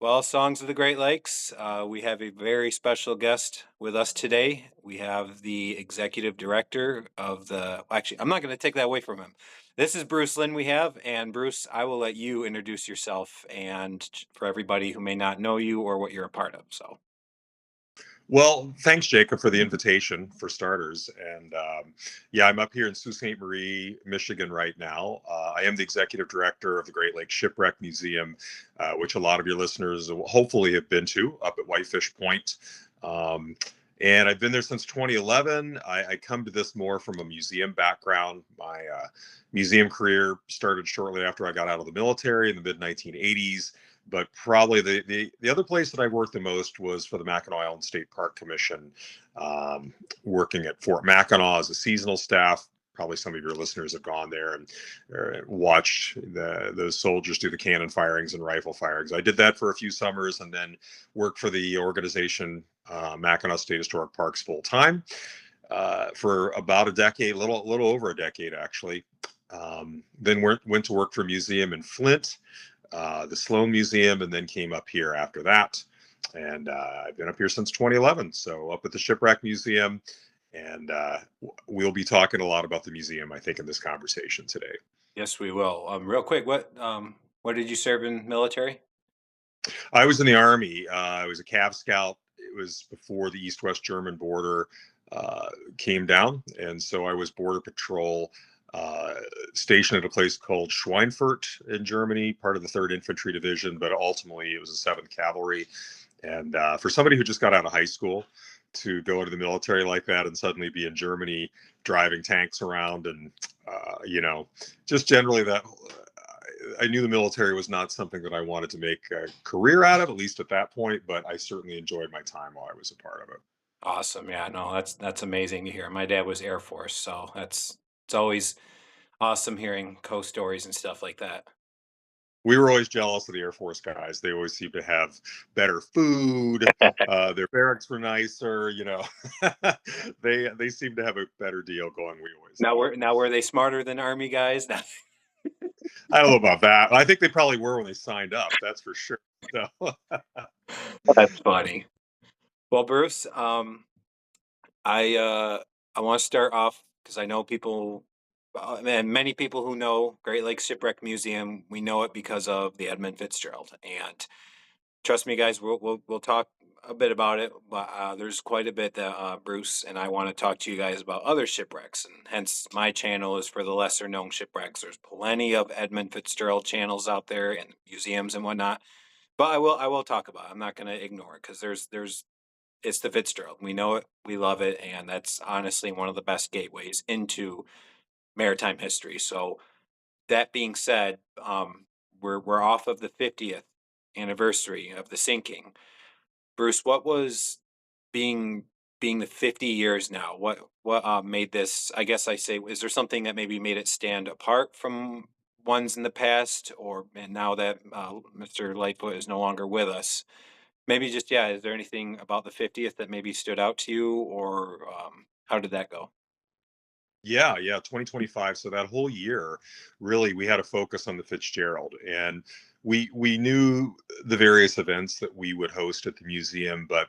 Well, Songs of the Great Lakes, we have a very special guest with us today. We have the executive director of actually, I'm not going to take that away from him. This is Bruce Lynn we have, and Bruce, I will let you introduce yourself and for everybody who may not know you or what you're a part of. So, Well, thanks, Jacob, for the invitation, for starters. And yeah, I'm up here in Sault Ste. Marie, Michigan right now. I am the executive director of the Great Lakes Shipwreck Museum, which a lot of your listeners will hopefully have been to up at Whitefish Point. Um, and I've been there since 2011. I come to this more from a museum background. My museum career started shortly after I got out of the military in the mid 1980s, but probably the other place that I worked the most was for the Mackinac Island State Park Commission, working at Fort Mackinac as a seasonal staff. Probably some of your listeners have gone there and watched those soldiers do the cannon firings and rifle firings. I did that for a few summers and then worked for the organization Mackinac State Historic Parks full time for about a decade, little over a decade actually. Then went to work for a museum in Flint, the Sloan Museum, and then came up here after that. And I've been up here since 2011. So up at the Shipwreck Museum, and we'll be talking a lot about the museum, I think, in this conversation today. yes, we will. Real quick, what did you serve in military? I was in the Army. I was a Cav Scout. It was before the East-West German border uh, came down, and so I was border patrol uh, stationed at a place called Schweinfurt in Germany, part of the Third Infantry Division, but ultimately it was the Seventh Cavalry. And for somebody who just got out of high school to go into the military like that and suddenly be in Germany driving tanks around and just generally that I knew the military was not something that I wanted to make a career out of, at least at that point, but I certainly enjoyed my time while I was a part of it. Awesome. Yeah, no, that's amazing to hear. My dad was Air Force, so it's always awesome hearing stories and stuff like that. We were always jealous of the Air Force guys. They always seemed to have better food. Their barracks were nicer. They seemed to have a better deal going. We always thought. Now were they smarter than Army guys? I don't know about that. I think they probably were when they signed up. That's for sure. So, That's funny. Well, Bruce, I want to start off because I know people, and many people who know Great Lakes Shipwreck Museum. We know it because of the Edmund Fitzgerald, and trust me, guys, we'll talk a bit about it. But there's quite a bit that Bruce and I want to talk to you guys about other shipwrecks, and hence my channel is for the lesser known shipwrecks. There's plenty of Edmund Fitzgerald channels out there and museums and whatnot. But I will talk about it. I'm not going to ignore it because there's it's the Fitzgerald. We know it, we love it, and that's honestly one of the best gateways into maritime history. So that being said, we're off of the 50th anniversary of the sinking. Bruce, what was being being the 50 years now? What made this? I guess I say, is there something that maybe made it stand apart from ones in the past, or and now that Mr. Lightfoot is no longer with us? Maybe just, yeah, is there anything about the 50th that maybe stood out to you, or how did that go? yeah, 2025. So that whole year, really, we had a focus on the Fitzgerald, and we knew the various events that we would host at the museum, but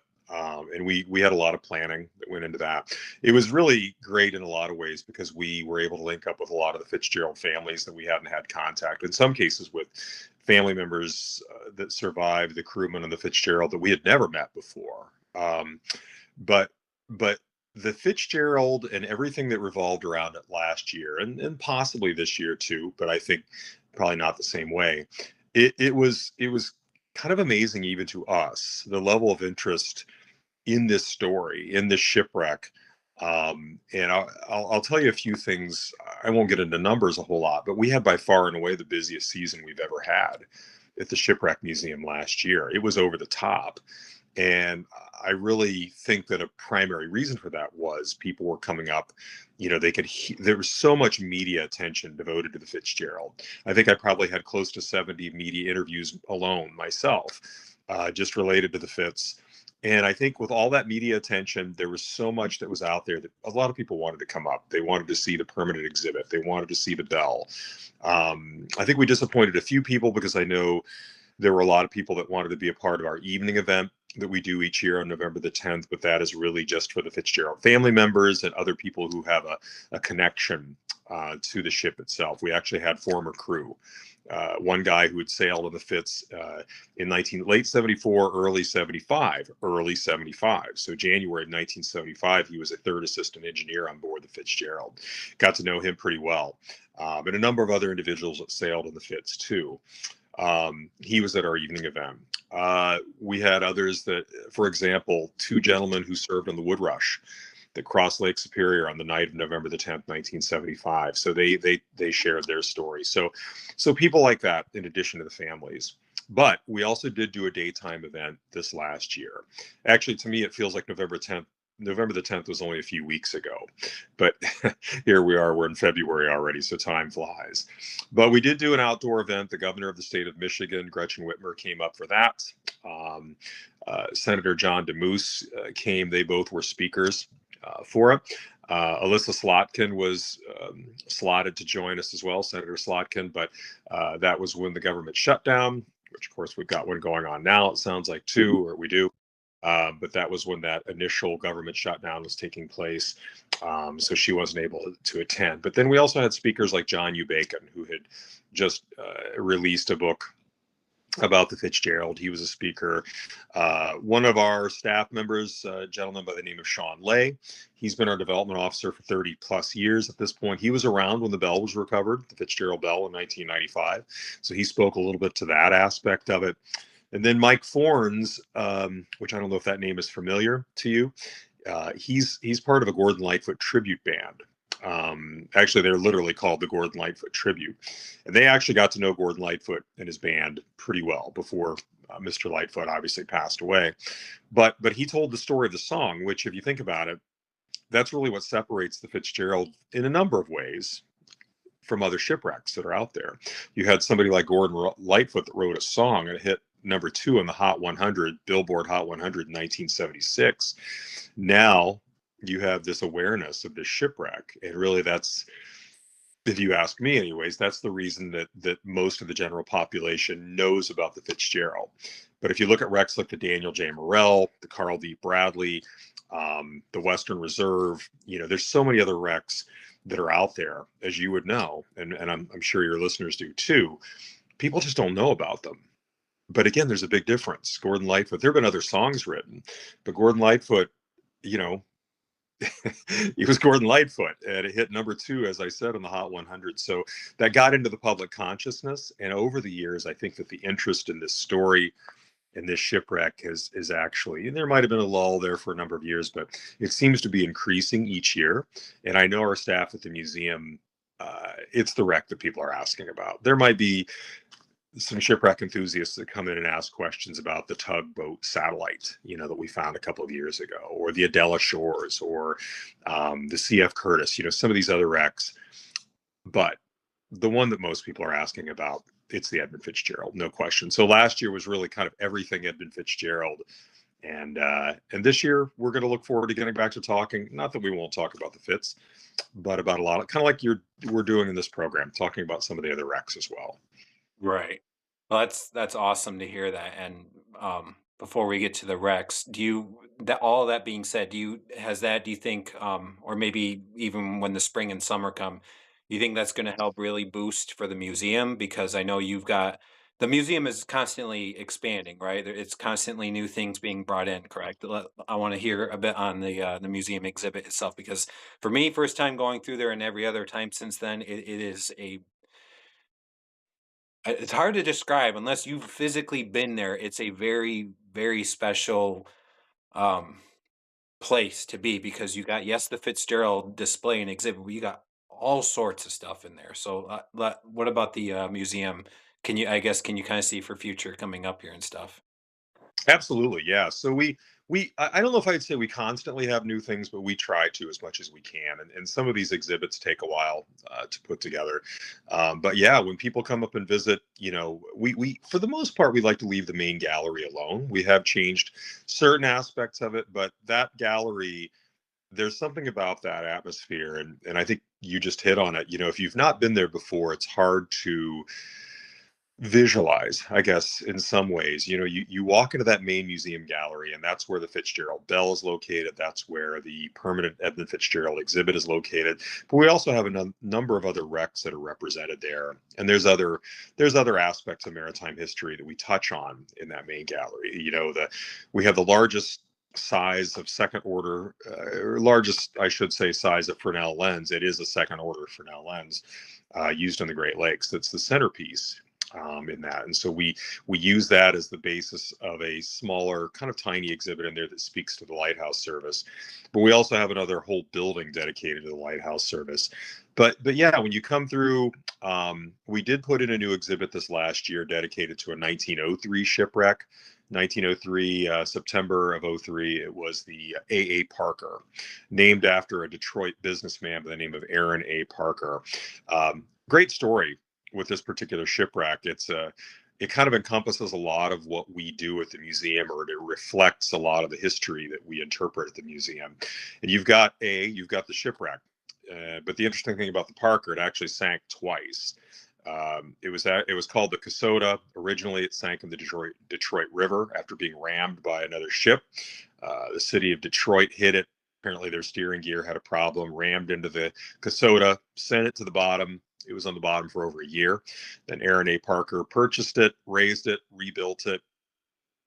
and we had a lot of planning that went into that. It was really great in a lot of ways because we were able to link up with a lot of the Fitzgerald families that we hadn't had contact. In some cases, with family members that survived the crewmen on the Fitzgerald that we had never met before. But but the Fitzgerald and everything that revolved around it last year, and possibly this year too, but I think probably not the same way. It was kind of amazing even to us the level of interest in this story, in this shipwreck. And I'll tell you a few things. I won't get into numbers a whole lot, but we had by far and away the busiest season we've ever had at the Shipwreck Museum last year. It was over the top. And I really think that a primary reason for that was people were coming up, there was so much media attention devoted to the Fitzgerald. I think I probably had close to 70 media interviews alone myself, just related to the Fitz. And I think with all that media attention, there was so much that was out there that a lot of people wanted to come up. They wanted to see the permanent exhibit. They wanted to see the bell. I think we disappointed a few people because I know There were a lot of people that wanted to be a part of our evening event that we do each year on November the 10th, but that is really just for the Fitzgerald family members and other people who have a connection to the ship itself. We actually had former crew. One guy who had sailed on the Fitz in late 74, early 75. So January of 1975, he was a third assistant engineer on board the Fitzgerald. Got to know him pretty well. And a number of other individuals that sailed on the Fitz too. He was at our evening event. We had others that, for example, two gentlemen who served on the Woodrush that crossed Lake Superior on the night of November the 10th, 1975. So they shared their story. So people like that, in addition to the families. But we also did do a daytime event this last year. Actually, to me, it feels like November 10th. November the 10th was only a few weeks ago, but here we are, we're in February already, so time flies. But we did do an outdoor event. The governor of the state of Michigan, Gretchen Whitmer, came up for that. Senator John DeMoose came. They both were speakers for it. Alyssa Slotkin was slotted to join us as well, Senator Slotkin, but that was when the government shut down, which of course we've got one going on now, it sounds like two, or we do. But that was when that initial government shutdown was taking place. So she wasn't able to attend. But then we also had speakers like John U. Bacon, who had just released a book about the Fitzgerald. He was a speaker. One of our staff members, a gentleman by the name of Sean Lay, he's been our development officer for 30 plus years at this point. He was around when the bell was recovered, the Fitzgerald Bell in 1995. So he spoke a little bit to that aspect of it. And then Mike Fornes, which I don't know if that name is familiar to you. He's part of a Gordon Lightfoot tribute band. Actually, they're literally called the Gordon Lightfoot Tribute, and they actually got to know Gordon Lightfoot and his band pretty well before Mr. Lightfoot obviously passed away. But he told the story of the song, which, if you think about it, that's really what separates the Fitzgerald in a number of ways from other shipwrecks that are out there. You had somebody like Gordon Lightfoot that wrote a song and it hit #2 in the Hot 100, Billboard Hot 100 in 1976. Now you have this awareness of this shipwreck, and really that's, if you ask me anyways, that's the reason that most of the general population knows about the Fitzgerald. But if you look at wrecks like the Daniel J. Morrell, the Carl D. Bradley, the Western Reserve, there's so many other wrecks that are out there, as you would know, and I'm sure your listeners do too. People just don't know about them. But again, there's a big difference. Gordon Lightfoot, there have been other songs written, but Gordon Lightfoot, you know, he was Gordon Lightfoot, and it hit #2, as I said, on the Hot 100. So that got into the public consciousness. And over the years, I think that the interest in this story and this shipwreck is actually, and there might have been a lull there for a number of years, but it seems to be increasing each year. And I know our staff at the museum, it's the wreck that people are asking about. There might be some shipwreck enthusiasts that come in and ask questions about the tugboat satellite, that we found a couple of years ago, or the Adela Shores, or the CF Curtis, some of these other wrecks. But the one that most people are asking about, it's the Edmund Fitzgerald, no question. So last year was really kind of everything Edmund Fitzgerald. And this year we're going to look forward to getting back to talking, not that we won't talk about the Fitz, but about a lot of, kind of like we're doing in this program, talking about some of the other wrecks as well. Right. Well, that's awesome to hear that. And before we get to the Rex, do you that all that being said, do you think, or maybe even when the spring and summer come, you think that's going to help really boost for the museum? Because I know the museum is constantly expanding, right? It's constantly new things being brought in. Correct. I want to hear a bit on the museum exhibit itself, because for me, first time going through there, and every other time since then, it is it's hard to describe unless you've physically been there. It's a very, very special um, place to be, because you got, yes, the Fitzgerald display and exhibit, but you got all sorts of stuff in there. So, what about the museum? Can you kind of see for future coming up here and stuff? Absolutely, yeah. So I don't know if I'd say we constantly have new things, but we try to as much as we can. And some of these exhibits take a while to put together. But yeah, when people come up and visit, we for the most part we like to leave the main gallery alone. We have changed certain aspects of it, but that gallery, there's something about that atmosphere, and I think you just hit on it. If you've not been there before, it's hard to visualize, I guess, in some ways. You walk into that main museum gallery, and that's where the Fitzgerald Bell is located. That's where the permanent Edmund Fitzgerald exhibit is located. But we also have a number of other wrecks that are represented there, and there's other aspects of maritime history that we touch on in that main gallery. We have the largest size of second order, or largest, I should say, size of Fresnel lens. It is a second order Fresnel lens used in the Great Lakes. That's the centerpiece in that. And so we use that as the basis of a smaller, kind of tiny exhibit in there that speaks to the lighthouse service. But we also have another whole building dedicated to the lighthouse service. But yeah, when you come through, we did put in a new exhibit this last year dedicated to a 1903 shipwreck. 1903, September of '03, it was the A.A. Parker, named after a Detroit businessman by the name of Aaron A. Parker. Great story with this particular shipwreck. It kind of encompasses a lot of what we do at the museum, or it reflects a lot of the history that we interpret at the museum. And you've got the shipwreck, but the interesting thing about the Parker, it actually sank twice. It was called the Kasota. Originally, it sank in the Detroit River after being rammed by another ship. The city of Detroit hit it. Apparently, their steering gear had a problem, rammed into the Kasota, sent it to the bottom. It was on the bottom for over a year. Then Aaron A. Parker purchased it, raised it, rebuilt it,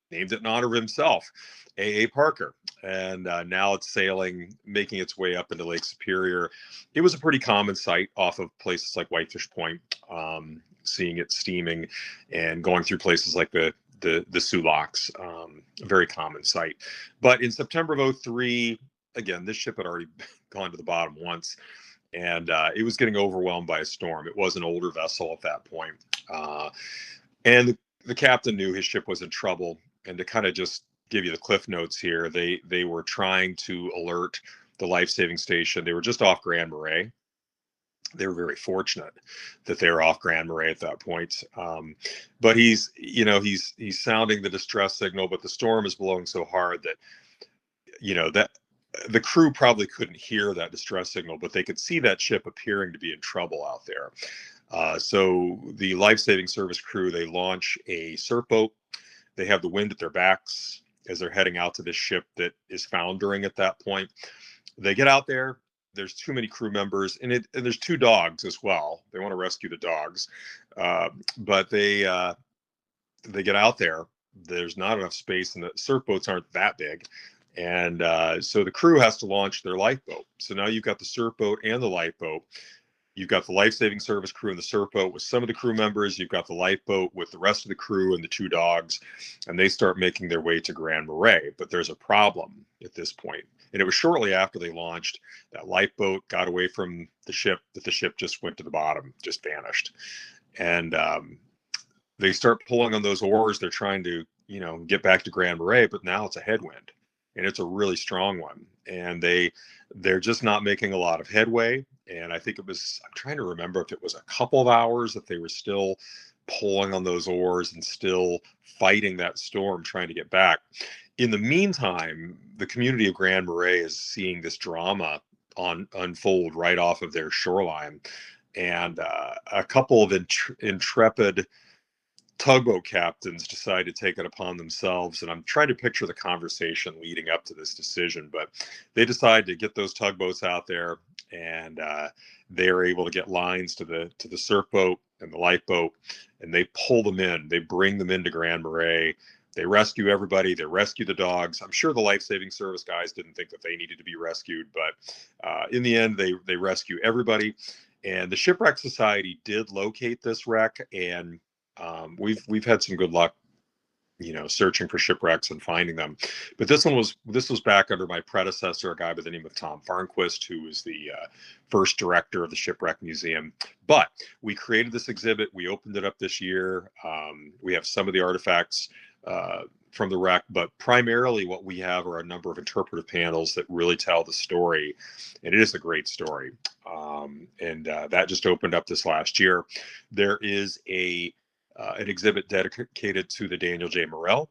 named it in honor of himself, A.A. Parker. And now it's sailing, making its way up into Lake Superior. It was a pretty common sight off of places like Whitefish Point, seeing it steaming and going through places like the Sulaks, a very common sight. But in September of '03, again, this ship had already gone to the bottom once, and it was getting overwhelmed by a storm. It was an older vessel at that point. And the captain knew his ship was in trouble. And to kind of just give you the cliff notes here, they were trying to alert the life saving station. They were just off Grand Marais. They were very fortunate that they were off Grand Marais at that point. But he's sounding the distress signal, but the storm is blowing so hard that the crew probably couldn't hear that distress signal, but they could see that ship appearing to be in trouble out there. So the life-saving service crew, they launch a surf boat. They have the wind at their backs as they're heading out to this ship that is foundering at that point. They get out there. There's too many crew members, and there's two dogs as well. They want to rescue the dogs, but they get out there. There's not enough space, and the surf boats aren't that big. And so the crew has to launch their lifeboat. So now you've got the surf boat and the lifeboat. You've got the life-saving service crew in the surf boat with some of the crew members. You've got the lifeboat with the rest of the crew and the two dogs, and they start making their way to Grand Marais. But there's a problem at this point, and it was shortly after they launched that lifeboat got away from the ship that the ship just went to the bottom, just vanished, and they start pulling on those oars. They're trying to, get back to Grand Marais, but now it's a headwind, and it's a really strong one, and they're just not making a lot of headway. And I think I'm trying to remember if it was a couple of hours that they were still pulling on those oars and still fighting that storm, trying to get back. In the meantime, the community of Grand Marais is seeing this drama unfold right off of their shoreline. And a couple of intrepid tugboat captains decide to take it upon themselves. And I'm trying to picture the conversation leading up to this decision, but they decide to get those tugboats out there, and they are able to get lines to the surf boat and the lifeboat, and they pull them in. They bring them into Grand Marais. They rescue everybody. They rescue the dogs. I'm sure the life-saving service guys didn't think that they needed to be rescued, but in the end, they rescue everybody. And the Shipwreck Society did locate this wreck, and we've had some good luck, searching for shipwrecks and finding them. But this was back under my predecessor, a guy by the name of Tom Farnquist, who was the first director of the Shipwreck Museum. But we created this exhibit. We opened it up this year. We have some of the artifacts from the wreck, but primarily what we have are a number of interpretive panels that really tell the story, and it is a great story. And that just opened up this last year. There is an exhibit dedicated to the Daniel J. Morrell.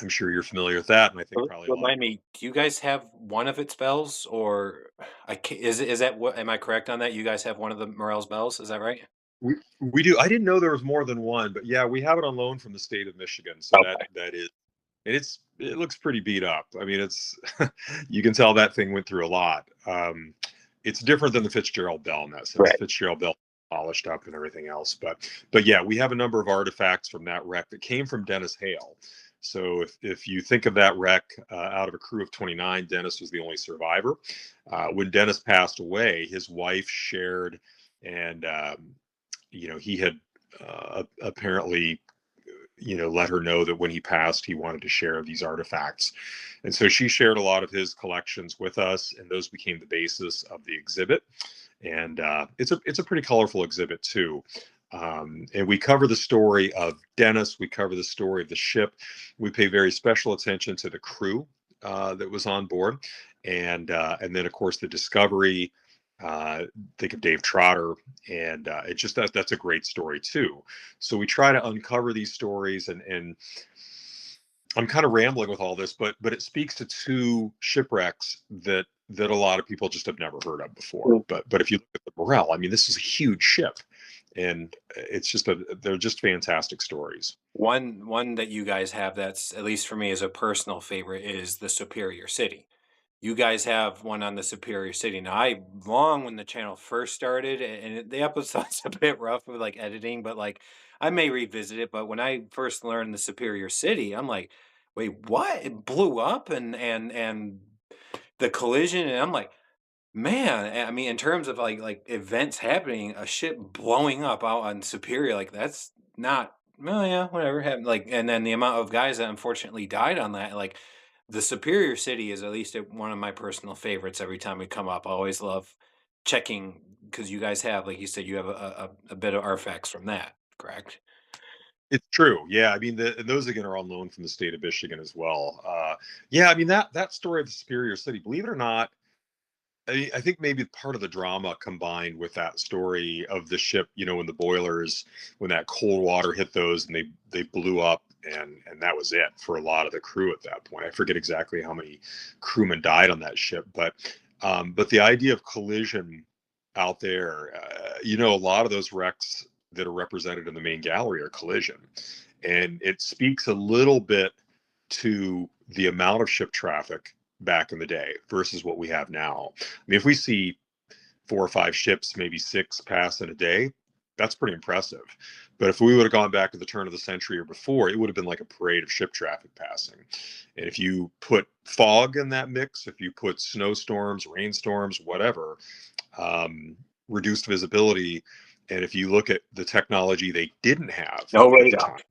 I'm sure you're familiar with that, and I think probably a lot of Remind me, do you guys have one of its bells, or is that what? Am I correct on that? You guys have one of the Morel's bells? Is that right? We do. I didn't know there was more than one, but yeah, we have it on loan from the state of Michigan. So Okay. that is, and it looks pretty beat up. I mean, it's you can tell that thing went through a lot. It's different than the Fitzgerald Bell in that sense. The Right. Fitzgerald Bell polished up and everything else, but yeah, we have a number of artifacts from that wreck that came from Dennis Hale. So if you think of that wreck, out of a crew of 29, Dennis was the only survivor. When Dennis passed away, his wife shared, and he had apparently let her know that when he passed, he wanted to share these artifacts. And so she shared a lot of his collections with us, and those became the basis of the exhibit. And it's a pretty colorful exhibit too. And we cover the story of Dennis. We cover the story of the ship. We pay very special attention to the crew that was on board, and then of course the discovery. Think of Dave Trotter, and it just that's a great story too. So we try to uncover these stories, and I'm kind of rambling with all this, but it speaks to two shipwrecks that a lot of people just have never heard of before. Mm. But if you look at the morale, I mean, this is a huge ship, and they're just fantastic stories. One that you guys have that's, at least for me, is a personal favorite is the Superior City. You guys have one on the Superior City. Now, I long when the channel first started, the episode's a bit rough with like editing, but like I may revisit it. But when I first learned the Superior City, I'm like, wait, what? It blew up and the collision, and I'm like, man, I mean, in terms of like events happening, a ship blowing up out on Superior, like that's not, well, yeah, whatever happened. Like, and then the amount of guys that unfortunately died on that, like the Superior City is at least one of my personal favorites. Every time we come up, I always love checking because you guys have, like you said, you have a bit of artifacts from that, correct? It's true. Yeah, I mean, and those again are on loan from the state of Michigan as well. Yeah, I mean that story of the Superior City. Believe it or not, I think maybe part of the drama combined with that story of the ship, when the boilers, when that cold water hit those and they blew up, and that was it for a lot of the crew at that point. I forget exactly how many crewmen died on that ship, but the idea of collision out there, a lot of those wrecks that are represented in the main gallery are collision, and it speaks a little bit to the amount of ship traffic back in the day versus what we have now. I mean, if we see 4 or 5 ships, maybe 6 pass in a day, that's pretty impressive. But if we would have gone back to the turn of the century or before, it would have been like a parade of ship traffic passing. And if you put fog in that mix, if you put snowstorms, rainstorms, whatever, reduced visibility, and if you look at the technology they didn't have No at the radar. time.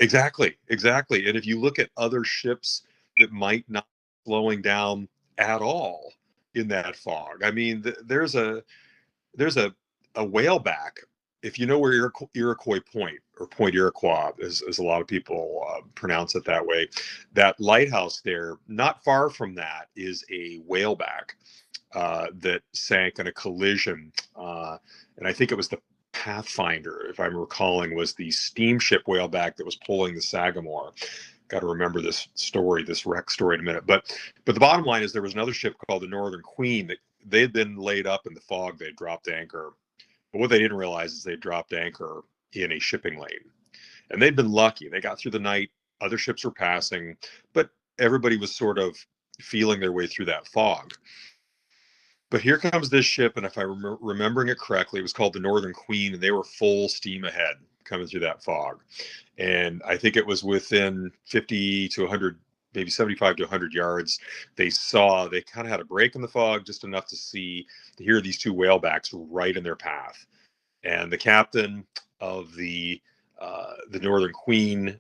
Exactly, exactly. And if you look at other ships that might not be slowing down at all in that fog, I mean, there's a whaleback. If you know where Iroquois Point or Point Iroquois, as a lot of people pronounce it that way, that lighthouse there, not far from that, is a whaleback that sank in a collision, and I think it was the Pathfinder, if I'm recalling, was the steamship whaleback that was pulling the Sagamore. Got to remember this story, this wreck story in a minute. But the bottom line is there was another ship called the Northern Queen that they had been laid up in the fog. They dropped anchor, but what they didn't realize is they dropped anchor in a shipping lane, and they'd been lucky. They got through the night. Other ships were passing, but everybody was sort of feeling their way through that fog. But here comes this ship, and if I'm remembering it correctly, it was called the Northern Queen, and they were full steam ahead coming through that fog. And I think it was within 50 to 100, maybe 75 to 100 yards. They kind of had a break in the fog, just enough to hear these two whalebacks right in their path. And the captain of the Northern Queen,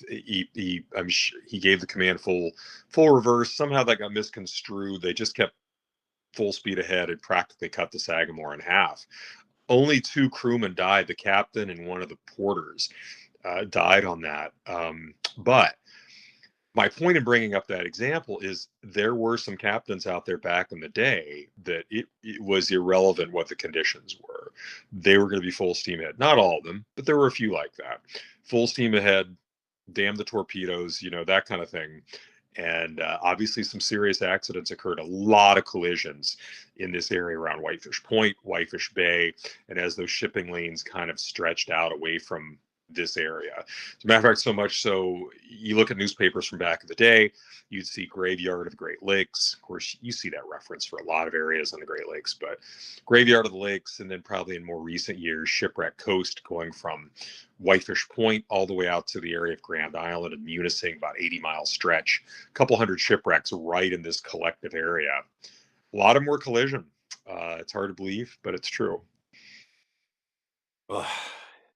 he gave the command full reverse. Somehow that got misconstrued. They just kept full speed ahead and practically cut the Sagamore in half. Only 2 crewmen died. The captain and one of the porters died on that. But my point in bringing up that example is there were some captains out there back in the day that it was irrelevant what the conditions were. They were going to be full steam ahead. Not all of them, but there were a few like that. Full steam ahead, damn the torpedoes, that kind of thing. And obviously, some serious accidents occurred. A lot of collisions in this area around Whitefish Point, Whitefish Bay, and as those shipping lanes kind of stretched out away from this area. As a matter of fact, so much so, you look at newspapers from back in the day, you'd see Graveyard of the Great Lakes. Of course, you see that reference for a lot of areas on the Great Lakes, but Graveyard of the Lakes, and then probably in more recent years, Shipwreck Coast, going from Whitefish Point all the way out to the area of Grand Island and Munising, about 80-mile stretch. A couple hundred shipwrecks right in this collective area. A lot of more collision. It's hard to believe, but it's true. Ugh.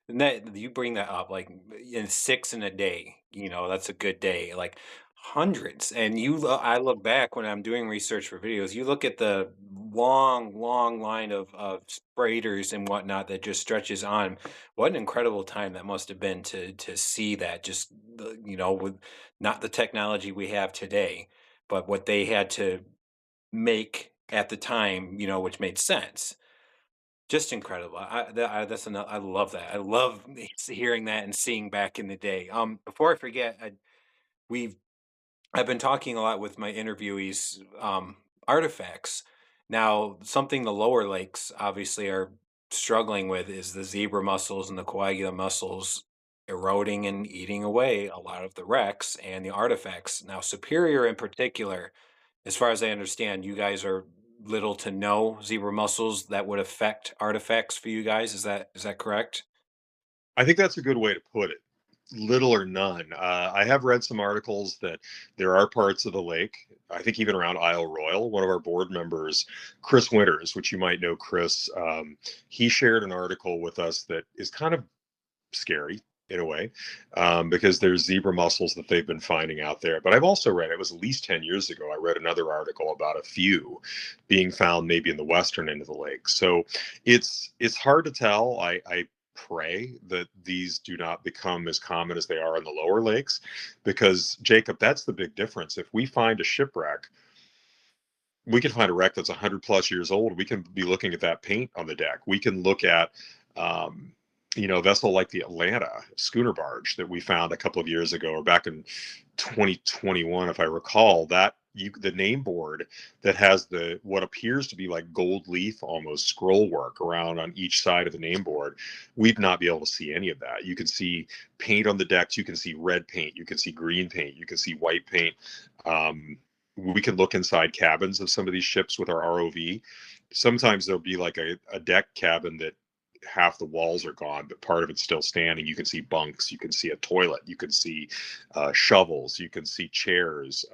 And that you bring that up, like, in 6 in a day, that's a good day, like, hundreds, and I look back when I'm doing research for videos, you look at the long, long line of freighters and whatnot that just stretches on. What an incredible time that must have been to see that, just, with not the technology we have today, but what they had to make at the time, which made sense. Just incredible. That's another. I love that. I love hearing that and seeing back in the day. Before I forget, we've I've been talking a lot with my interviewees, artifacts. Now, something the lower lakes obviously are struggling with is the zebra mussels and the coagula mussels eroding and eating away a lot of the wrecks and the artifacts. Now, Superior in particular, as far as I understand, you guys are little to no zebra mussels that would affect artifacts for you guys. Is that correct? I think that's a good way to put it. Little or none. I have read some articles that there are parts of the lake, I think even around Isle Royal. One of our board members, Chris Winters, which you might know, Chris, he shared an article with us that is kind of scary in a way, because there's zebra mussels that they've been finding out there. But I've also read, it was at least 10 years ago, I read another article about a few being found maybe in the western end of the lake. So it's hard to tell. I pray that these do not become as common as they are in the lower lakes, because Jacob, that's the big difference. If we find a shipwreck, we can find a wreck that's 100 plus years old. We can be looking at that paint on the deck. We can look at, um, a vessel like the Atlanta schooner barge that we found a couple of years ago, or back in 2021, if I recall, that the name board that has the what appears to be like gold leaf almost scroll work around on each side of the name board, we'd not be able to see any of that. You can see paint on the decks, you can see red paint, you can see green paint, you can see white paint. um, we can look inside cabins of some of these ships with our ROV. Sometimes there'll be like a deck cabin that half the walls are gone, but part of it's still standing. You can see bunks, you can see a toilet, you can see shovels, you can see chairs.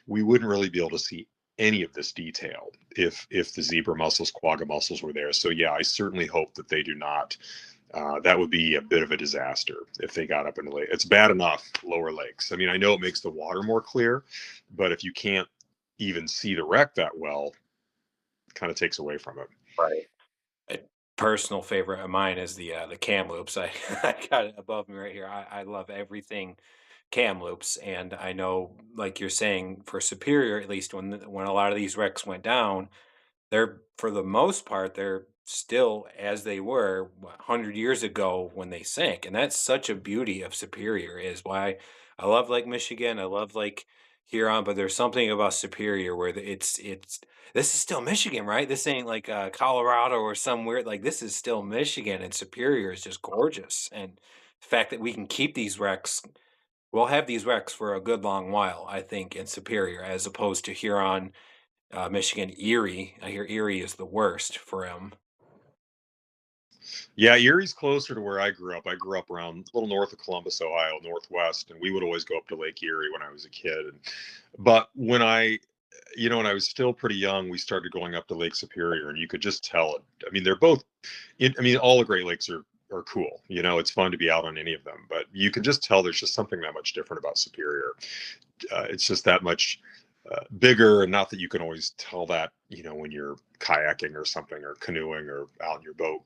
We wouldn't really be able to see any of this detail if the zebra mussels, quagga mussels were there. So yeah, I certainly hope that they do not. That would be a bit of a disaster if they got up in the lake. It's bad enough lower lakes. I mean, I know it makes the water more clear, but if you can't even see the wreck that well, it kind of takes away from it. Right. A personal favorite of mine is the Kamloops. I got it above me right here. I love everything Kamloops, and I know, like you're saying, for Superior, at least when a lot of these wrecks went down, they're for the most part, they're still as they were 100 years ago when they sank, and that's such a beauty of Superior is why I love Lake Michigan, I love Lake Huron, but there's something about Superior where it's this is still Michigan, right? This ain't like, Colorado or some weird like, this is still Michigan, and Superior is just gorgeous, and the fact that we can keep these wrecks we'll have these wrecks for a good long while, I think, in Superior, as opposed to Huron, Michigan, Erie. I hear Erie is the worst for them. Yeah, Erie's closer to where I grew up. I grew up around a little north of Columbus, Ohio, northwest, and we would always go up to Lake Erie when I was a kid. But when I was still pretty young, we started going up to Lake Superior, and you could just tell it. I mean, they're both. I mean, all the Great Lakes are cool. It's fun to be out on any of them, but you can just tell there's just something that much different about Superior. It's just that much bigger, and not that you can always tell that when you're kayaking or something, or canoeing, or out in your boat,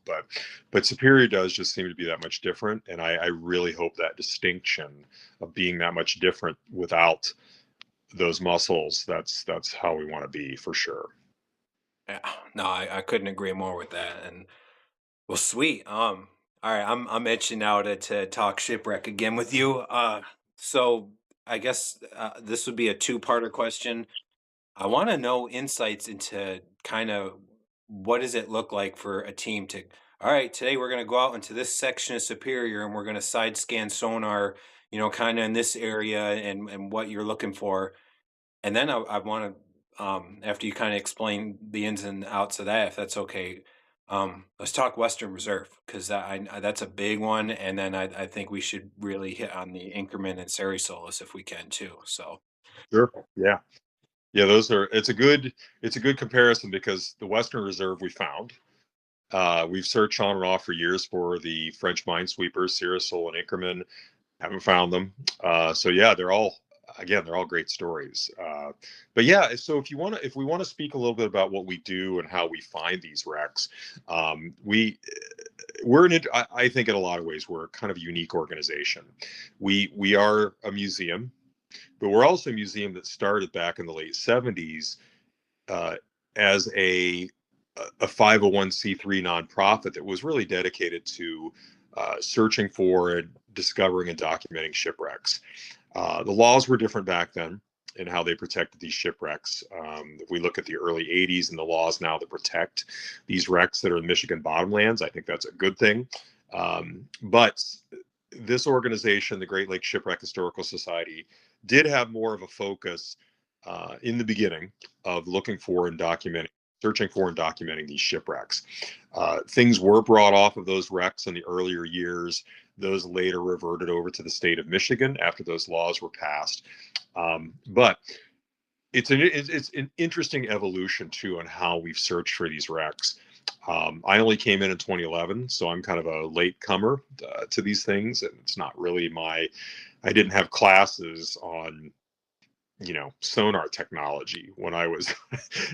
but Superior does just seem to be that much different, and I really hope that distinction of being that much different without those muscles, that's how we want to be for sure. Yeah, no, I couldn't agree more with that. And well, sweet. All right, I'm itching now to talk shipwreck again with you. So I guess this would be a two-parter question. I want to know insights into kind of what does it look like for a team to, all right, today we're going to go out into this section of Superior and we're going to side scan sonar, kind of in this area and what you're looking for. And then I want to, after you kind of explain the ins and outs of that, if that's okay, let's talk Western Reserve because that's a big one. And then I think we should really hit on the Increment and Seri Solis if we can too. So, Sure. Yeah. Yeah, those are it's a good comparison because the Western Reserve we found. We've searched on and off for years for the French minesweepers, Cyrusol and Inkerman. Haven't found them. So yeah, they're all great stories. But yeah, so if we want to speak a little bit about what we do and how we find these wrecks, I think in a lot of ways we're kind of a unique organization. We are a museum, but we're also a museum that started back in the late '70s uh, as a 501c3 nonprofit that was really dedicated to searching for and discovering and documenting shipwrecks. The laws were different back then in how they protected these shipwrecks. If we look at the early 80s and the laws now that protect these wrecks that are in Michigan bottomlands, I think that's a good thing. But this organization, the Great Lakes Shipwreck Historical Society, did have more of a focus in the beginning of looking for and documenting, searching for and documenting these shipwrecks. Things were brought off of those wrecks in the earlier years. Those later reverted over to the state of Michigan after those laws were passed. But it's an interesting evolution too on how we've searched for these wrecks. I only came in 2011, so I'm kind of a late comer to these things, and it's not really I didn't have classes on sonar technology when I was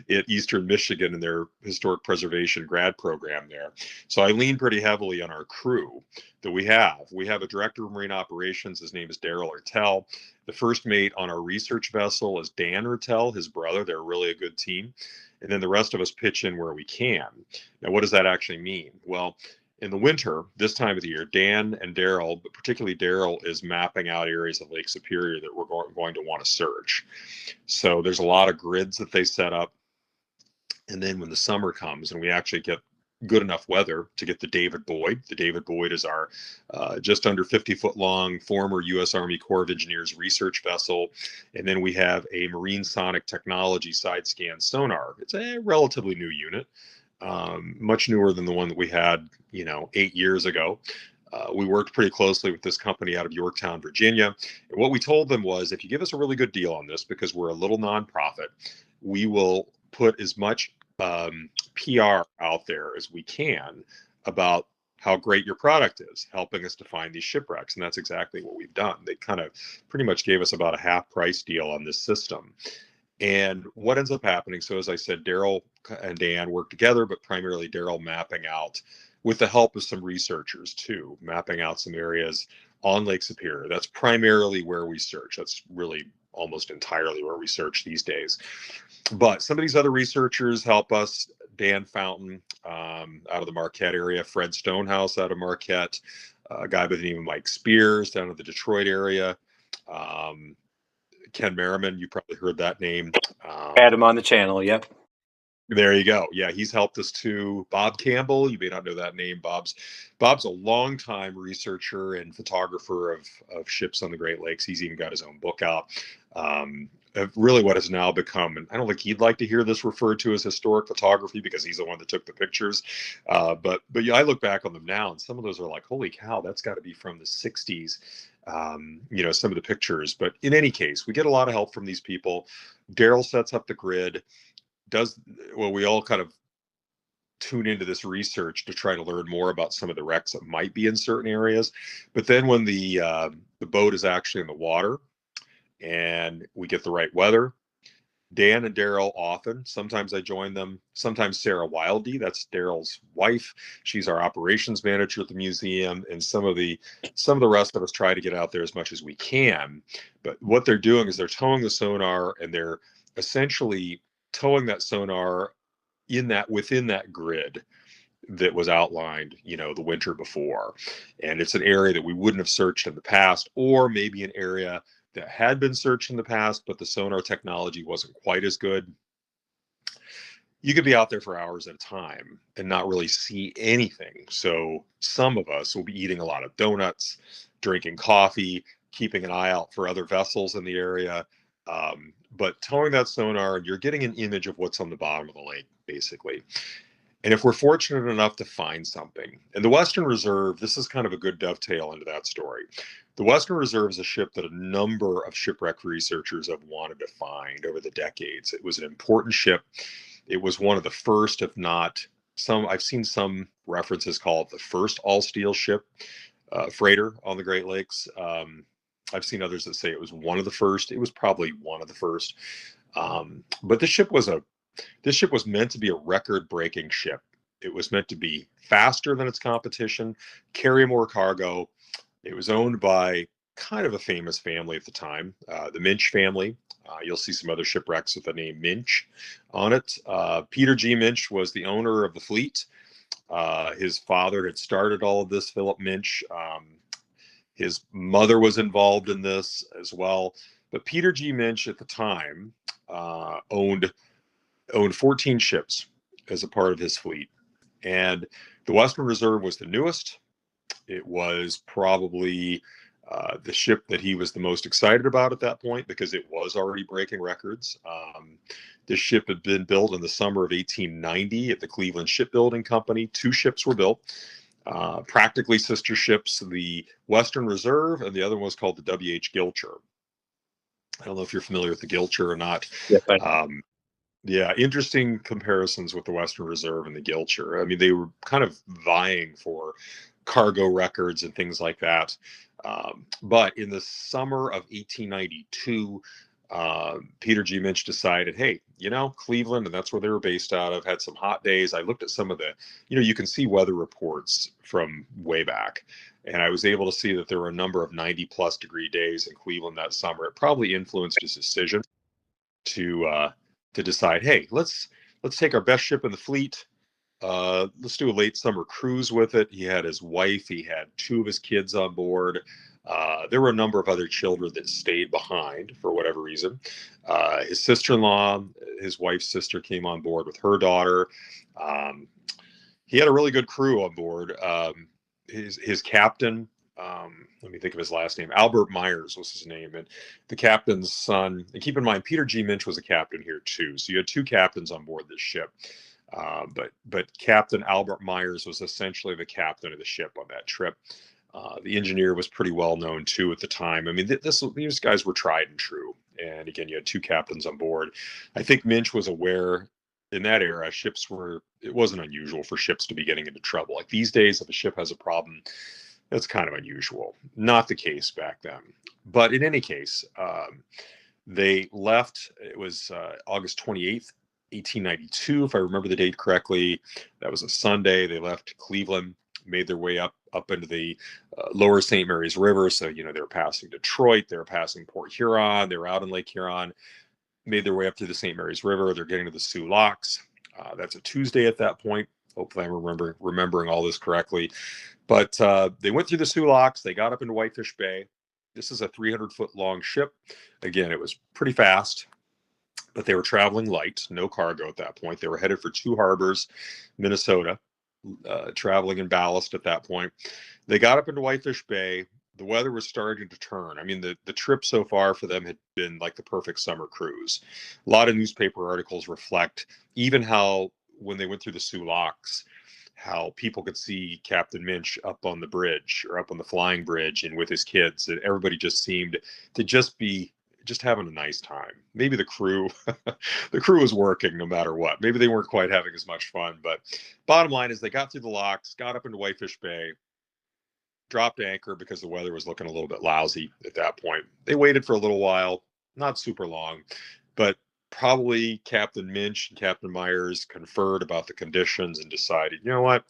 at Eastern Michigan in their historic preservation grad program there. So I lean pretty heavily on our crew that we have. We have a director of marine operations. His name is Daryl Ertel. The first mate on our research vessel is Dan Ertel, his brother. They're really a good team. And then the rest of us pitch in where we can. Now, what does that actually mean? Well, in the winter, this time of the year, Dan and Daryl, but particularly Daryl, is mapping out areas of Lake Superior that we're going to want to search. So there's a lot of grids that they set up. And then when the summer comes and we actually get good enough weather to get the David Boyd is our just under 50-foot long former U.S. Army Corps of Engineers research vessel. And then we have a marine sonic technology side scan sonar. It's a relatively new unit, much newer than the one that we had, 8 years ago. We worked pretty closely with this company out of Yorktown, Virginia. And what we told them was, if you give us a really good deal on this, because we're a little nonprofit, we will put as much PR out there as we can about how great your product is, helping us to find these shipwrecks. And that's exactly what we've done. They kind of pretty much gave us about a half price deal on this system. And what ends up happening, so as I said, Daryl and Dan work together, but primarily Daryl mapping out with the help of some researchers too, mapping out some areas on Lake Superior. That's primarily where we search. That's really almost entirely where we search these days. But some of these other researchers help us. Dan Fountain out of the Marquette area, Fred Stonehouse out of Marquette, a guy by the name of Mike Spears down in the Detroit area. Ken Merriman, you probably heard that name. had him on the channel. Yep. There you go. Yeah, he's helped us too. Bob Campbell, you may not know that name. Bob's a longtime researcher and photographer of ships on the Great Lakes. He's even got his own book out. Really, what has now become, and I don't think he'd like to hear this referred to as historic photography because he's the one that took the pictures. But yeah, I look back on them now, and some of those are like, holy cow, that's got to be from the '60s. Some of the pictures. But in any case, we get a lot of help from these people. Daryl sets up the grid. We all kind of tune into this research to try to learn more about some of the wrecks that might be in certain areas. But then when the boat is actually in the water and we get the right weather, Dan and Daryl often, sometimes I join them, sometimes Sarah Wildy, that's Daryl's wife. She's our operations manager at the museum, and some of the rest of us try to get out there as much as we can. But what they're doing is they're towing the sonar and they're essentially towing that sonar within that grid that was outlined, the winter before. And it's an area that we wouldn't have searched in the past, or maybe an area that had been searched in the past, but the sonar technology wasn't quite as good. You could be out there for hours at a time and not really see anything. So some of us will be eating a lot of donuts, drinking coffee, keeping an eye out for other vessels in the area. But towing that sonar, you're getting an image of what's on the bottom of the lake, basically. And if we're fortunate enough to find something, and the Western Reserve, this is kind of a good dovetail into that story. The Western Reserve is a ship that a number of shipwreck researchers have wanted to find over the decades. It was an important ship. It was one of the first, if not some, I've seen some references call it the first all steel ship, freighter on the Great Lakes. I've seen others that say it was one of the first. It was probably one of the first. But this ship was meant to be a record-breaking ship. It was meant to be faster than its competition, carry more cargo. It was owned by kind of a famous family at the time, the Minch family. You'll see some other shipwrecks with the name Minch on it. Peter G. Minch was the owner of the fleet. His father had started all of this, Philip Minch. His mother was involved in this as well. But Peter G. Minch at the time owned 14 ships as a part of his fleet. And the Western Reserve was the newest. It was probably the ship that he was the most excited about at that point because it was already breaking records. This ship had been built in the summer of 1890 at the Cleveland Shipbuilding Company. 2 ships were built, practically sister ships, the Western Reserve, and the other one was called the W.H. Gilcher. I don't know if you're familiar with the Gilcher or not. Yes, Yeah, interesting comparisons with the Western Reserve and the Gilcher. I mean, they were kind of vying for cargo records and things like that. But in the summer of 1892, Peter G. Minch decided, hey, Cleveland, and that's where they were based out of, had some hot days. I looked at some of the, you can see weather reports from way back. And I was able to see that there were a number of 90 plus degree days in Cleveland that summer. It probably influenced his decision to decide, hey, let's take our best ship in the fleet. Let's do a late summer cruise with it. He had his wife. He had 2 of his kids on board. There were a number of other children that stayed behind for whatever reason. His sister-in-law, his wife's sister, came on board with her daughter. He had a really good crew on board. His captain, let me think of his last name. Albert Myers was his name, and the captain's son. And keep in mind, Peter G. Minch was a captain here too. So you had 2 captains on board this ship. But Captain Albert Myers was essentially the captain of the ship on that trip. The engineer was pretty well known too at the time. I mean, these guys were tried and true. And again, you had 2 captains on board. I think Minch was aware in that era, it wasn't unusual for ships to be getting into trouble. Like these days, if a ship has a problem, that's kind of unusual. Not the case back then. But in any case, they left. It was August 28th, 1892, if I remember the date correctly. That was a Sunday. They left Cleveland, made their way up into the lower St. Mary's River. So, they were passing Detroit. They were passing Port Huron. They were out in Lake Huron, made their way up to the St. Mary's River. They're getting to the Sioux Locks. That's a Tuesday at that point. Hopefully I'm remembering all this correctly. But they went through the Sioux Locks. They got up into Whitefish Bay. This is a 300-foot long ship. Again, it was pretty fast, but they were traveling light, no cargo at that point. They were headed for 2 harbors, Minnesota, traveling in ballast at that point. They got up into Whitefish Bay. The weather was starting to turn. I mean, the trip so far for them had been like the perfect summer cruise. A lot of newspaper articles reflect even how, when they went through the Sioux Locks, how people could see Captain Minch up on the bridge or up on the flying bridge and with his kids. And everybody just seemed to be having a nice time. Maybe the crew was working no matter what. Maybe they weren't quite having as much fun. But bottom line is they got through the locks, got up into Whitefish Bay, dropped anchor because the weather was looking a little bit lousy at that point. They waited for a little while, not super long, but probably Captain Minch and Captain Myers conferred about the conditions and decided, you know what?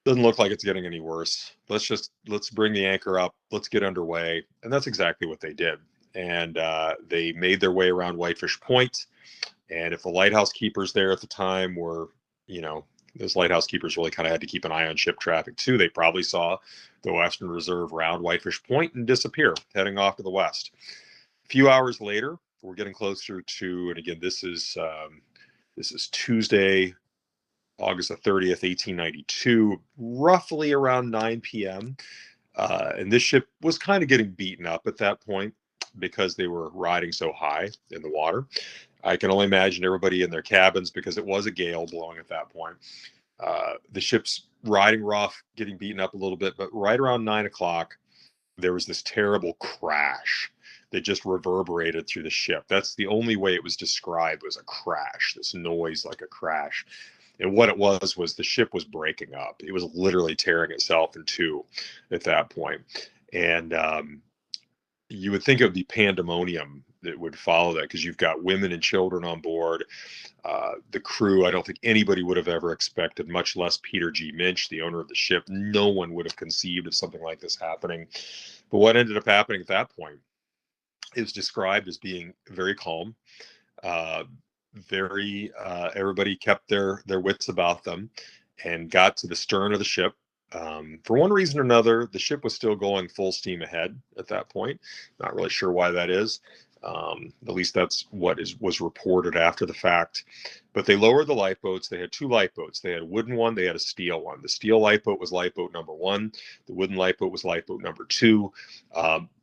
Doesn't look like it's getting any worse. Let's bring the anchor up. Let's get underway. And that's exactly what they did. And they made their way around Whitefish Point. And if the lighthouse keepers there at the time were, those lighthouse keepers really kind of had to keep an eye on ship traffic too. They probably saw the Western Reserve round Whitefish Point and disappear, heading off to the west. A few hours later, we're getting closer to, and again, this is Tuesday, August the 30th, 1892, roughly around 9 p.m. And this ship was kind of getting beaten up at that point because they were riding so high in the water. I can only imagine everybody in their cabins because it was a gale blowing at that point. The ship's riding rough, getting beaten up a little bit, but right around 9 o'clock, there was this terrible crash that just reverberated through the ship. That's the only way it was described, was a crash, this noise like a crash. And what it was the ship was breaking up. It was literally tearing itself in two at that point. And you would think it would be pandemonium that would follow that, because you've got women and children on board. The crew, I don't think anybody would have ever expected, much less Peter G. Minch, the owner of the ship. No one would have conceived of something like this happening. But what ended up happening at that point is described as being very calm, uh, everybody kept their wits about them and got to the stern of the ship. For one reason or another, the ship was still going full steam ahead at that point. Not really sure why that is. At least that's what was reported after the fact. But they lowered the lifeboats. They had two lifeboats. They had a wooden one. They had a steel one. The steel lifeboat was lifeboat number one. The wooden lifeboat was lifeboat number two.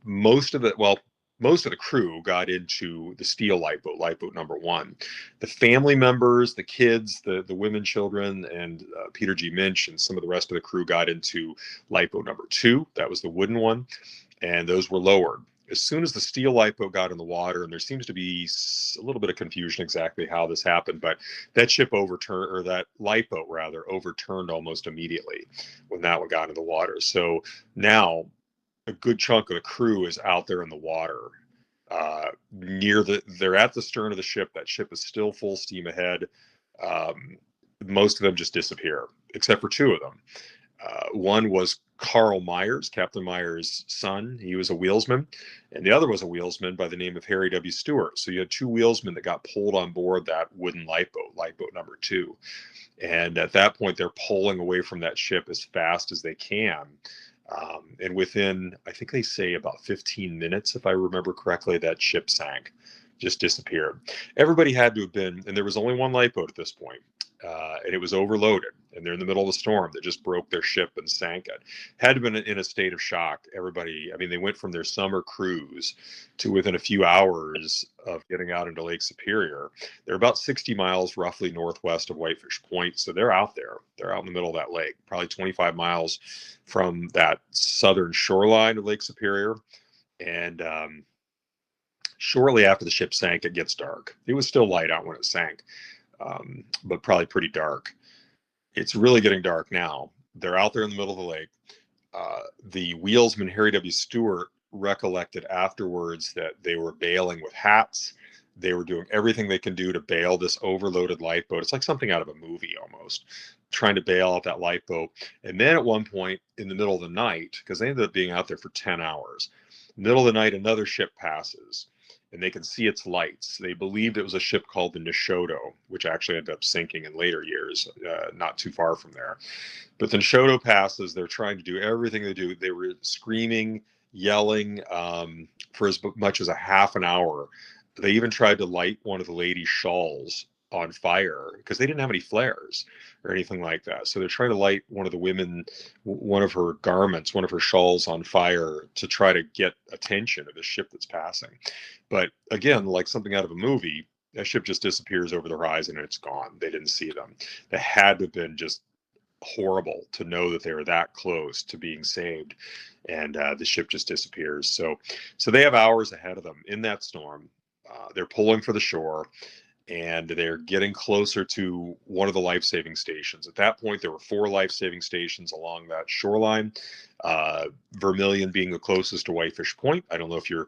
Most of the crew got into the steel lifeboat, lifeboat number one. The family members, the kids, the women, children, and Peter G. Minch and some of the rest of the crew got into lifeboat number two. That was the wooden one, and those were lowered. As soon as the steel lifeboat got in the water, and there seems to be a little bit of confusion exactly how this happened, but that ship overturned, or that lifeboat rather, overturned almost immediately when that one got in the water. So now a good chunk of the crew is out there in the water. They're at the stern of the ship. That ship is still full steam ahead. Um, Most of them just disappear, except for two of them. One was Carl Myers, Captain Myers' son. He was a wheelsman, and the other was a wheelsman by the name of Harry W. Stewart. So you had two wheelsmen that got pulled on board that wooden lifeboat, lifeboat number two. And at that point, they're pulling away from that ship as fast as they can. And within, I think they say about 15 minutes, if I remember correctly, that ship sank, just disappeared. Everybody had to have been, and there was only one lifeboat at this point, and it was overloaded. And they're in the middle of a storm that just broke their ship and sank it. Had to have been in a state of shock. Everybody, I mean, they went from their summer cruise to within a few hours of getting out into Lake Superior. They're about 60 miles roughly northwest of Whitefish Point. So they're out there. They're out in the middle of that lake, probably 25 miles from that southern shoreline of Lake Superior. And shortly after the ship sank, it gets dark. It was still light out when it sank, but probably pretty dark. It's really getting dark now. They're out there in the middle of the lake. The wheelsman, Harry W. Stewart, recollected afterwards that they were bailing with hats. They were doing everything they can do to bail this overloaded lifeboat. It's like something out of a movie almost, trying to bail out that lifeboat. And then at one point in the middle of the night, because they ended up being out there for 10 hours, middle of the night, another ship passes and they can see its lights. They believed it was a ship called the Nishoto, which actually ended up sinking in later years, not too far from there. But the Nishoto passes. They're trying to do everything they do. They were screaming, yelling for as much as a half an hour. They even tried to light one of the ladies' shawls on fire because they didn't have any flares or anything like that. So they're trying to light one of the women, one of her garments, one of her shawls on fire to try to get attention of the ship that's passing. But again, like something out of a movie, that ship just disappears over the horizon and it's gone. They didn't see them. They had to have been just horrible to know that they were that close to being saved, and the ship just disappears. So they have hours ahead of them in that storm. They're pulling for the shore, and they're getting closer to one of the life-saving stations. At that point, there were 4 life-saving stations along that shoreline. Vermilion being the closest to Whitefish Point. I don't know if your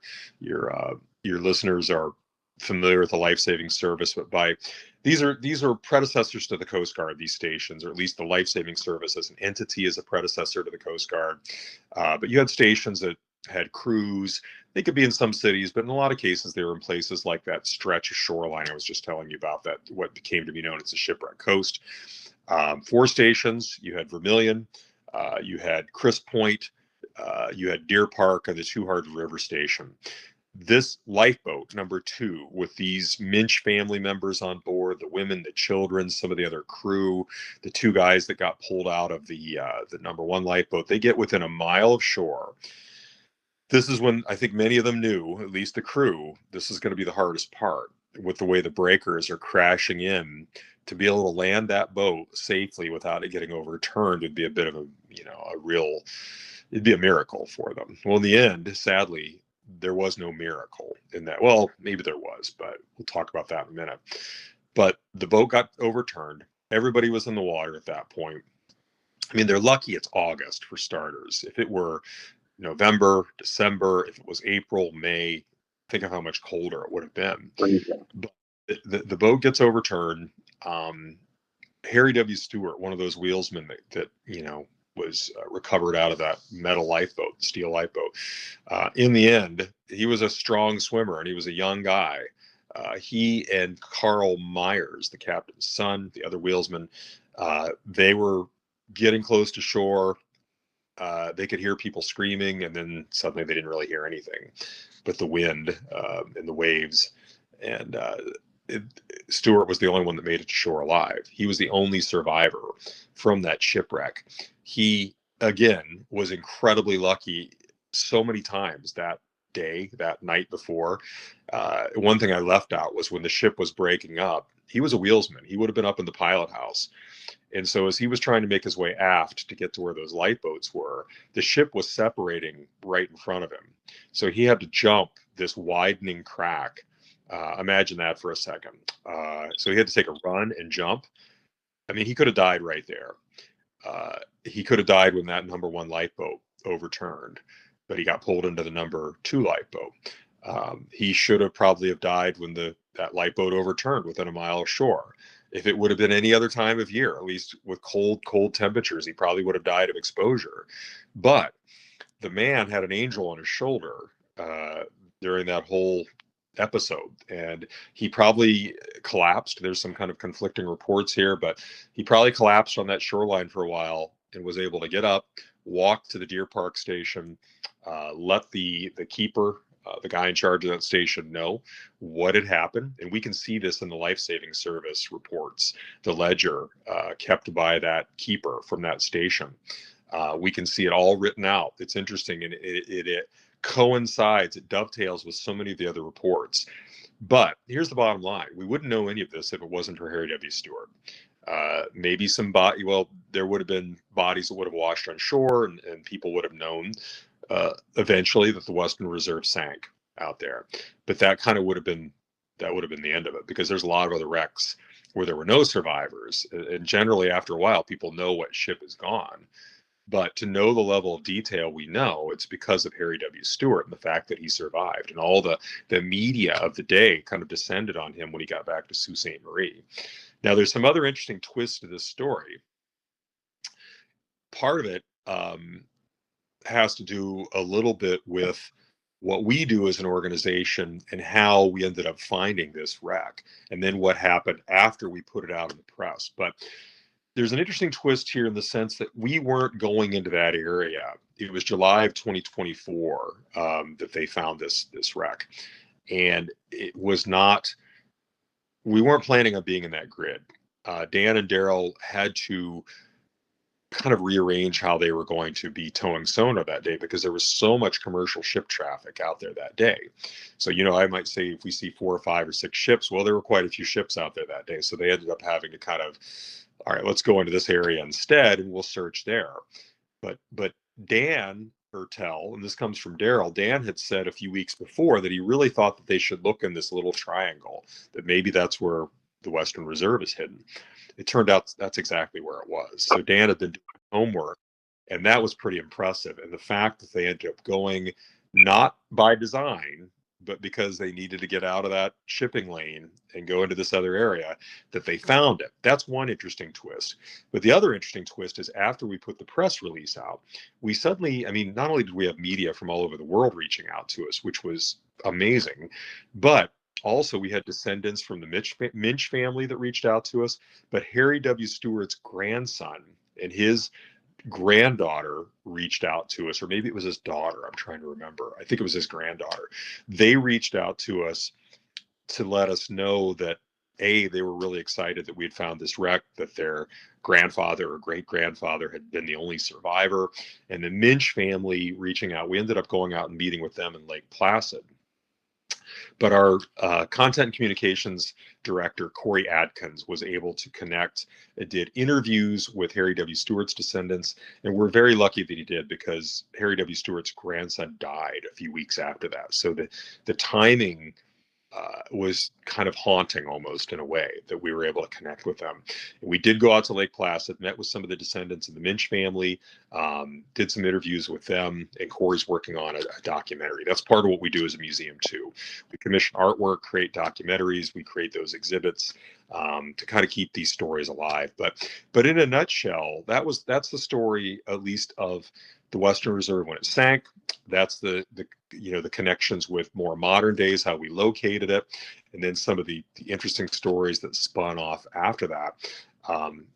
listeners are familiar with the life-saving service, but these are predecessors to the Coast Guard. These stations, or at least the life-saving service as an entity, is a predecessor to the Coast Guard. But you had stations that had crews. They could be in some cities, but in a lot of cases, they were in places like that stretch of shoreline I was just telling you about, that what became to be known as the Shipwreck Coast. Four stations. You had Vermilion, you had Crisp Point, you had Deer Park, and the Two Hearted River Station. This lifeboat, number two, with these Minch family members on board, the women, the children, some of the other crew, the two guys that got pulled out of the number one lifeboat, they get within a mile of shore. This is when I think many of them knew, at least the crew, this is going to be the hardest part with the way the breakers are crashing in. To be able to land that boat safely without it getting overturned would be a bit of a, a real, it'd be a miracle for them. Well, in the end, sadly, there was no miracle in that. Well, maybe there was, but we'll talk about that in a minute. But the boat got overturned. Everybody was in the water at that point. I mean, they're lucky it's August for starters. If it were November, December, if it was April, May, think of how much colder it would have been. But the boat gets overturned. Harry W. Stewart, one of those wheelsmen that was recovered out of that metal lifeboat, steel lifeboat. In the end, he was a strong swimmer and he was a young guy. He and Carl Myers, the captain's son, the other wheelsman, they were getting close to shore. They could hear people screaming, and then suddenly they didn't really hear anything but the wind and the waves. And Stewart was the only one that made it to shore alive. He was the only survivor from that shipwreck. He, again, was incredibly lucky so many times that day, that night before. One thing I left out was when the ship was breaking up, he was a wheelsman. He would have been up in the pilot house. And so as he was trying to make his way aft to get to where those lifeboats were, the ship was separating right in front of him. So he had to jump this widening crack. Imagine that for a second. So he had to take a run and jump. I mean, he could have died right there. He could have died when that number one lifeboat overturned, but he got pulled into the number two lifeboat. He should have probably have died when that lifeboat overturned within a mile of shore. If it would have been any other time of year, at least with cold temperatures, he probably would have died of exposure. But the man had an angel on his shoulder during that whole episode, and he probably collapsed. There's some kind of conflicting reports here, but he probably collapsed on that shoreline for a while and was able to get up, walk to the Deer Park station, let the keeper, the guy in charge of that station, know what had happened. And we can see this in the life-saving service reports, the ledger kept by that keeper from that station. We can see it all written out. It's interesting, and it coincides, it dovetails with so many of the other reports. But here's the bottom line. We wouldn't know any of this if it wasn't for Harry W. Stewart. Maybe there would have been bodies that would have washed on shore, and people would have known eventually that the Western Reserve sank out there. But that kind of would have been the end of it, because there's a lot of other wrecks where there were no survivors. And generally, after a while, people know what ship is gone. But to know the level of detail we know, it's because of Harry W. Stewart and the fact that he survived. And all the media of the day kind of descended on him when he got back to Sault Ste. Marie. Now, there's some other interesting twists to this story. Part of it has to do a little bit with what we do as an organization and how we ended up finding this wreck, and then what happened after we put it out in the press. But there's an interesting twist here in the sense that we weren't going into that area. It was July of 2024 that they found this wreck, and it was not. We weren't planning on being in that grid. Dan and Daryl had to kind of rearrange how they were going to be towing sonar that day, because there was so much commercial ship traffic out there that day. So, I might say if we see 4 or 5 or 6 ships, well, there were quite a few ships out there that day. So they ended up having to kind of, all right, let's go into this area instead and we'll search there. But Dan Ertel, and this comes from Daryl, Dan had said a few weeks before that he really thought that they should look in this little triangle, that maybe that's where the Western Reserve is hidden. It turned out that's exactly where it was. So Dan had been doing homework, and that was pretty impressive. And the fact that they ended up going, not by design, but because they needed to get out of that shipping lane and go into this other area, that they found it. That's one interesting twist. But the other interesting twist is after we put the press release out, we suddenly, not only did we have media from all over the world reaching out to us, which was amazing, but Also, we had descendants from the Minch family that reached out to us, but Harry W. Stewart's grandson and his granddaughter reached out to us, or maybe it was his daughter. I'm trying to remember. I think it was his granddaughter. They reached out to us to let us know that they were really excited that we had found this wreck, that their grandfather or great grandfather had been the only survivor, and the Minch family reaching out. We ended up going out and meeting with them in Lake Placid. But our content and communications director, Corey Adkins, was able to connect and did interviews with Harry W. Stewart's descendants. And we're very lucky that he did, because Harry W. Stewart's grandson died a few weeks after that. So the timing was kind of haunting almost, in a way, that we were able to connect with them. And we did go out to Lake Placid, met with some of the descendants of the Minch family, did some interviews with them, and Corey's working on a documentary. That's part of what we do as a museum too. We commission artwork, create documentaries, we create those exhibits to kind of keep these stories alive. But in a nutshell, that's the story, at least, of the Western Reserve when it sank. That's the the connections with more modern days, how we located it, and then some of the interesting stories that spun off after that.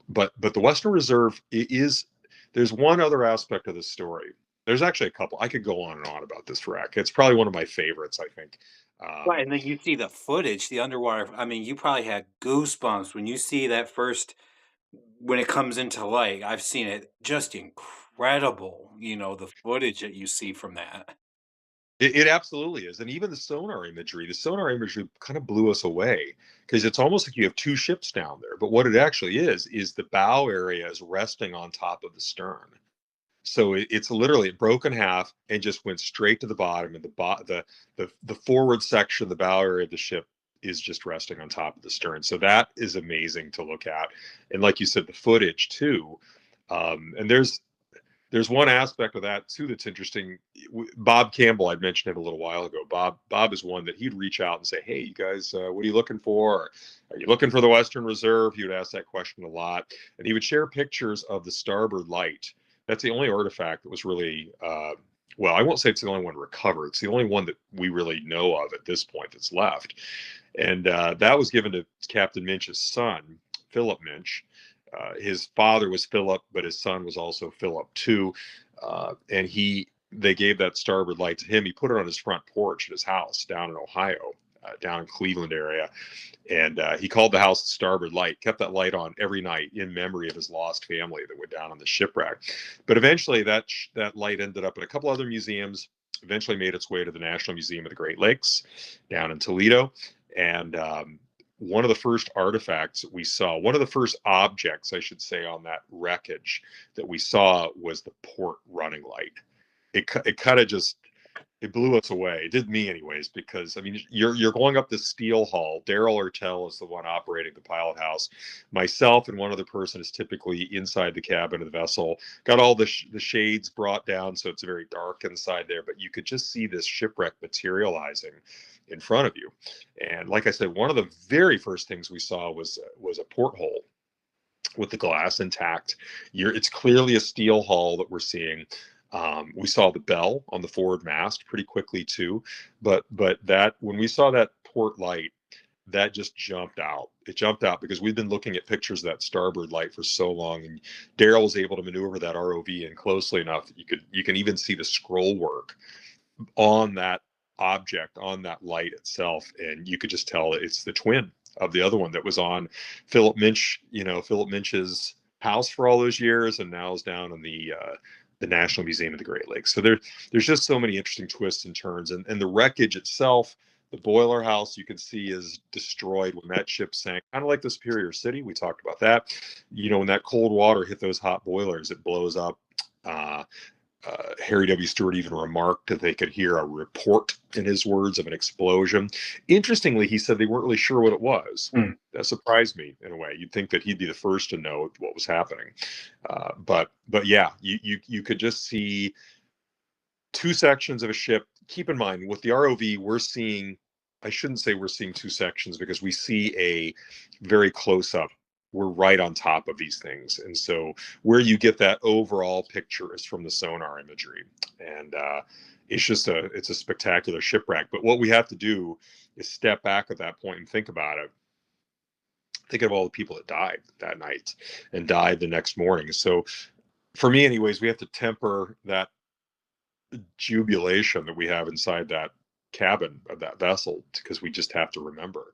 But the Western Reserve is, there's one other aspect of the story. There's actually a couple. I could go on and on about this wreck. It's probably one of my favorites, I think. Right, Um, and then you see the footage, the underwater. I mean, you probably had goosebumps when you see that first when it comes into light. I've seen it, just incredible, the footage that you see from that. it absolutely is, and even the sonar imagery kind of blew us away, because it's almost like you have two ships down there. But what it actually is the bow area is resting on top of the stern. So it's literally it broke in half and just went straight to the bottom, and the forward section, the bow area of the ship, is just resting on top of the stern. So that is amazing to look at, and like you said, the footage too. And there's one aspect of that too that's interesting. Bob Campbell, I'd mentioned him a little while ago. Bob is one that he'd reach out and say, "Hey, you guys, what are you looking for? Or, are you looking for the Western Reserve?" He would ask that question a lot, and he would share pictures of the starboard light. That's the only artifact that was really, well, I won't say it's the only one recovered. It's the only one that we really know of at this point that's left, and that was given to Captain Minch's son, Philip Minch. His father was Philip, but his son was also Philip too. And they gave that starboard light to him. He put it on his front porch at his house down in Ohio, down in Cleveland area. And he called the house Starboard Light, kept that light on every night in memory of his lost family that went down on the shipwreck. But eventually that light ended up in a couple other museums, eventually made its way to the National Museum of the Great Lakes down in Toledo. And one of the first artifacts that we saw, one of the first objects, I should say, on that wreckage that we saw was the port running light. It kind of just it blew us away. It did me, anyways, because I mean, you're going up this steel hull. Daryl Ertel is the one operating the pilot house. Myself and one other person is typically inside the cabin of the vessel. Got all the shades brought down, so it's very dark inside there. But you could just see this shipwreck materializing in front of you. And like I said, one of the very first things we saw was a porthole with the glass intact. It's clearly a steel hull that we're seeing. We saw the bell on the forward mast pretty quickly too, but that when we saw that port light, that just jumped out. It jumped out because we've been looking at pictures of that starboard light for so long, and Daryl was able to maneuver that ROV in closely enough that you can even see the scroll work on that object, on that light itself, and you could just tell it's the twin of the other one that was on Philip Minch, Philip Minch's house for all those years, and now is down in the National Museum of the Great Lakes. So there's just so many interesting twists and turns, and the wreckage itself. The boiler house you can see is destroyed when that ship sank, kind of like the Superior City. We talked about that. When that cold water hit those hot boilers, it blows up. Harry W. Stewart even remarked that they could hear a report, in his words, of an explosion. Interestingly, he said they weren't really sure what it was. Mm. That surprised me in a way. You'd think that he'd be the first to know what was happening, but yeah, you could just see two sections of a ship. Keep in mind, with the ROV, we're seeing. I shouldn't say we're seeing two sections, because we see a very close up we're right on top of these things. And so where you get that overall picture is from the sonar imagery. And it's a spectacular shipwreck. But what we have to do is step back at that point and think about it. Think of all the people that died that night and died the next morning. So for me, anyways, we have to temper that jubilation that we have inside that cabin of that vessel, because we just have to remember